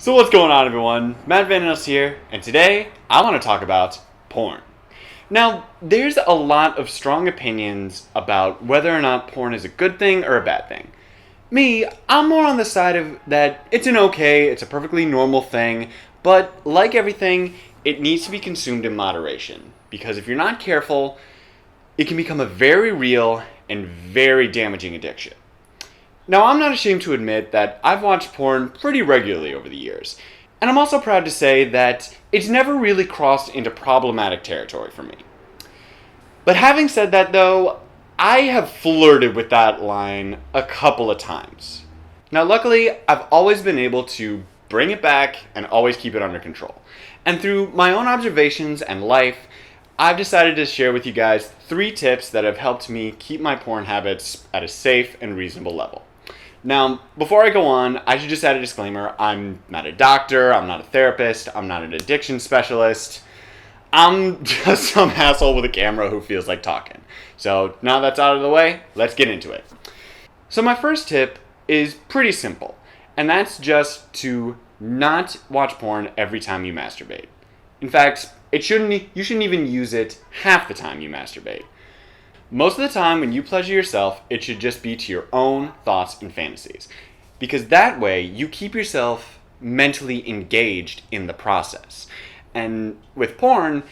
So what's going on, everyone? Matt Vanos here, and today I want to talk about porn. Now, there's a lot of strong opinions about whether or not porn is a good thing or a bad thing. Me, I'm more on the side of that it's it's a perfectly normal thing, but like everything, it needs to be consumed in moderation. Because if you're not careful, it can become a very real and very damaging addiction. Now, I'm not ashamed to admit that I've watched porn pretty regularly over the years, and I'm also proud to say that it's never really crossed into problematic territory for me. But having said that, though, I have flirted with that line a couple of times. Now, luckily, I've always been able to bring it back and always keep it under control. And through my own observations and life, I've decided to share with you guys 3 tips that have helped me keep my porn habits at a safe and reasonable level. Now, before I go on, I should just add a disclaimer. I'm not a doctor, I'm not a therapist, I'm not an addiction specialist. I'm just some asshole with a camera who feels like talking. So now that's out of the way, let's get into it. So my first tip is pretty simple, and that's just to not watch porn every time you masturbate. In fact, you shouldn't even use it half the time you masturbate. Most of the time when you pleasure yourself, it should just be to your own thoughts and fantasies. Because that way, you keep yourself mentally engaged in the process. And with porn,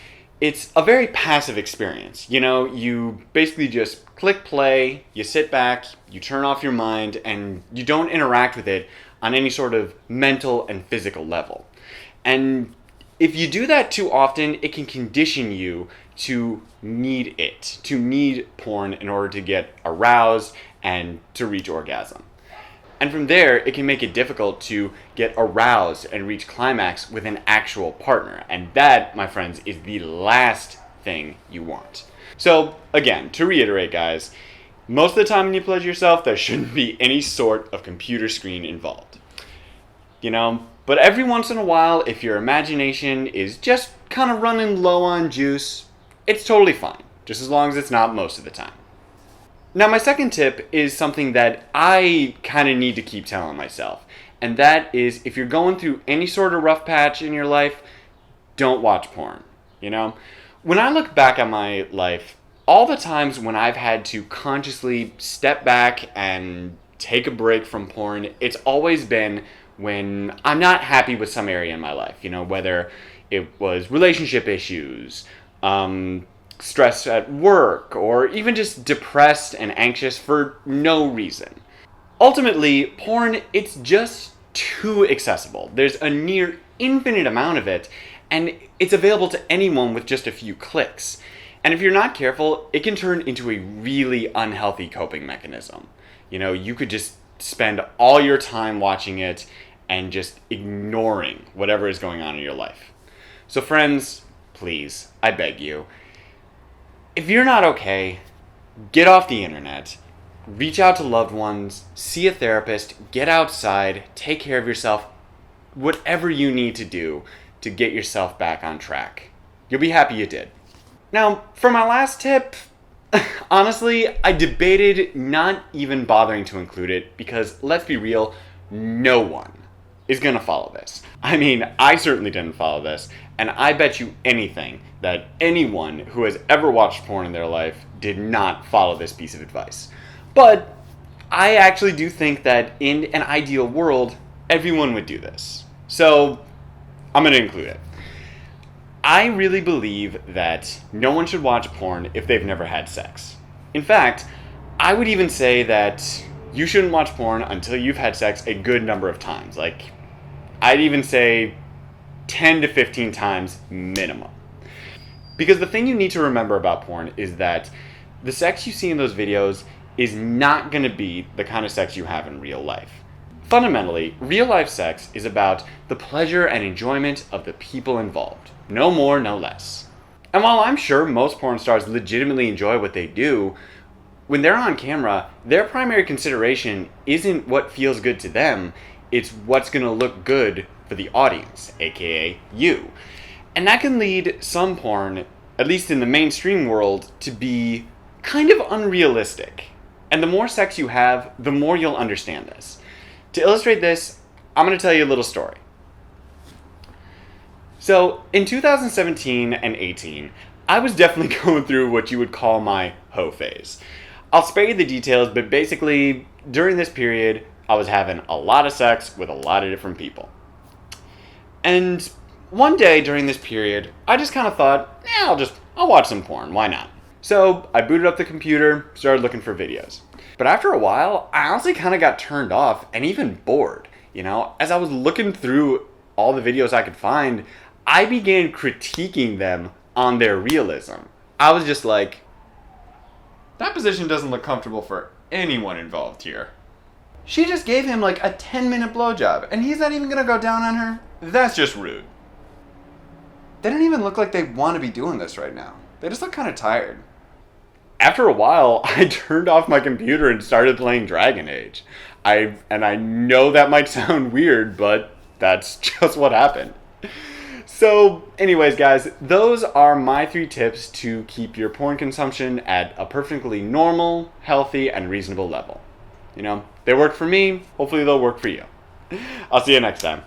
it's a very passive experience. You know, you basically just click play, you sit back, you turn off your mind, and you don't interact with it on any sort of mental and physical level. And if you do that too often, it can condition you to need porn in order to get aroused and to reach orgasm. And from there, it can make it difficult to get aroused and reach climax with an actual partner. And that, my friends, is the last thing you want. So, again, to reiterate, guys, most of the time when you pleasure yourself, there shouldn't be any sort of computer screen involved. But every once in a while, if your imagination is just kind of running low on juice, it's totally fine, just as long as it's not most of the time. Now, my second tip is something that I kind of need to keep telling myself, and that is if you're going through any sort of rough patch in your life, don't watch porn. When I look back at my life, all the times when I've had to consciously step back and take a break from porn, it's always been when I'm not happy with some area in my life, whether it was relationship issues, stress at work, or even just depressed and anxious for no reason. Ultimately, porn, it's just too accessible. There's a near infinite amount of it, and it's available to anyone with just a few clicks. And if you're not careful, it can turn into a really unhealthy coping mechanism. You could just spend all your time watching it and just ignoring whatever is going on in your life. So friends, please, I beg you, if you're not okay, get off the internet, reach out to loved ones, see a therapist, get outside, take care of yourself, whatever you need to do to get yourself back on track. You'll be happy you did. Now, for my last tip, honestly, I debated not even bothering to include it because, let's be real, no one is going to follow this. I mean, I certainly didn't follow this, and I bet you anything that anyone who has ever watched porn in their life did not follow this piece of advice. But I actually do think that in an ideal world, everyone would do this. So I'm going to include it. I really believe that no one should watch porn if they've never had sex. In fact, I would even say that you shouldn't watch porn until you've had sex a good number of times. I'd even say 10 to 15 times minimum. Because the thing you need to remember about porn is that the sex you see in those videos is not going to be the kind of sex you have in real life. Fundamentally, real life sex is about the pleasure and enjoyment of the people involved. No more, no less. And while I'm sure most porn stars legitimately enjoy what they do, when they're on camera, their primary consideration isn't what feels good to them, it's what's going to look good for the audience, aka you. And that can lead some porn, at least in the mainstream world, to be kind of unrealistic. And the more sex you have, the more you'll understand this. To illustrate this, I'm going to tell you a little story. So, in 2017 and 18, I was definitely going through what you would call my hoe phase. I'll spare you the details, but basically, during this period, I was having a lot of sex with a lot of different people. And one day during this period, I just kind of thought, I'll watch some porn, why not? So I booted up the computer, started looking for videos. But after a while, I honestly kind of got turned off and even bored. As I was looking through all the videos I could find, I began critiquing them on their realism. I was just like, that position doesn't look comfortable for anyone involved here. She just gave him like a 10-minute blowjob, and he's not even gonna go down on her? That's just rude. They don't even look like they want to be doing this right now. They just look kind of tired. After a while, I turned off my computer and started playing Dragon Age. I know that might sound weird, but that's just what happened. So, anyways, guys, those are my 3 tips to keep your porn consumption at a perfectly normal, healthy, and reasonable level. They work for me. Hopefully they'll work for you. I'll see you next time.